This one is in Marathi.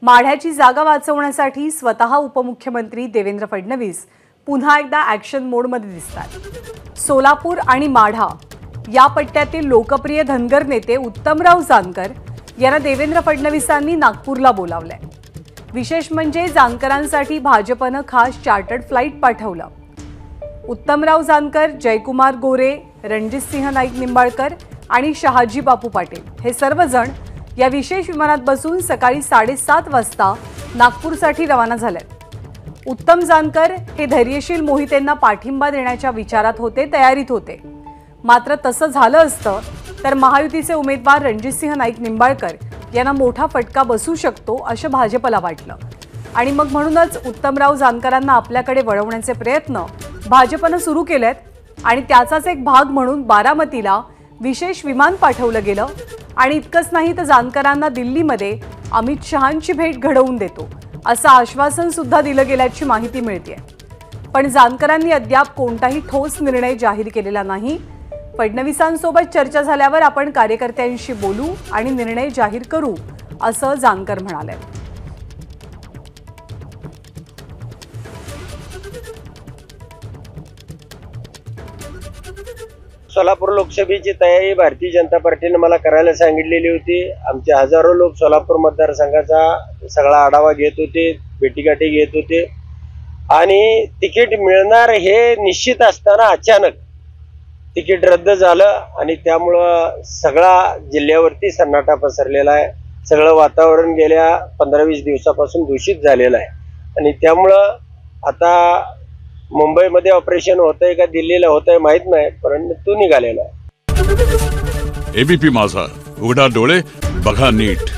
माढ्याची जागा वाचवण्यासाठी स्वतः उपमुख्यमंत्री देवेंद्र फडणवीस पुन्हा एकदा ॲक्शन मोडमध्ये दिसतात। सोलापूर आणि माढा या पट्ट्यातील लोकप्रिय धनगर नेते उत्तमराव जानकर यांना देवेंद्र फडणवीसांनी नागपूरला बोलावलंय। विशेष म्हणजे जानकरांसाठी भाजपनं खास चार्टर्ड फ्लाइट पाठवलं। उत्तमराव जानकर, जयकुमार गोरे, रणजितसिंह नाईक निंबाळकर आणि शहाजी बापू पाटील हे सर्वजण या विशेष विमानात बसून सकाळी 7:30 वाजता नागपूरसाठी रवाना झाले। उत्तम जानकर हे धैर्यशील मोहितेंना पाठिंबा देण्याच्या विचारात होते, तयारीत होते। मात्र तसं झालं असतं तर महायुतीचे उमेदवार रणजितसिंह नाईक निंबाळकर यांना मोठा फटका बसू शकतो असं भाजपला वाटलं आणि मग म्हणूनच उत्तमराव जानकरांना आपल्याकडे वळवण्याचे प्रयत्न भाजपनं सुरू केलेत आणि त्याचाच एक भाग म्हणून बारामतीला विशेष विमान पाठवलं गेलं आणि इतकंच नाही तर जानकरांना दिल्लीमध्ये अमित शहांची भेट घडवून देतो असं आश्वासन सुद्धा दिलं गेल्याची माहिती मिळते। पण जानकरांनी अद्याप कोणताही ठोस निर्णय जाहीर केलेला नाही। फडणवीसांसोबत चर्चा झाल्यावर आपण कार्यकर्त्यांशी बोलू आणि निर्णय जाहीर करू असं जानकर म्हणाले। सोलापूर लोकसभेची तयारी भारतीय जनता पार्टीने मला करायला सांगितलेली होती। आमचे हजारो लोक सोलापूर मतदारसंघाचा सगळा आढावा घेत होते, भेटीगाठी घेत होते आणि तिकीट मिळणार हे निश्चित असताना अचानक तिकीट रद्द झालं आणि त्यामुळं सगळा जिल्ह्यावरती सन्नाटा पसरलेला आहे। सगळं वातावरण गेल्या 15-20 दिवसापासून दूषित झालेलं आहे आणि त्यामुळं आता मुंबईमध्ये ऑपरेशन होतंय का दिल्लीला होतंय माहित नाही, परंतु निघालेला आहे। एबीपी माझा, उघडा डोळे बघा नीट।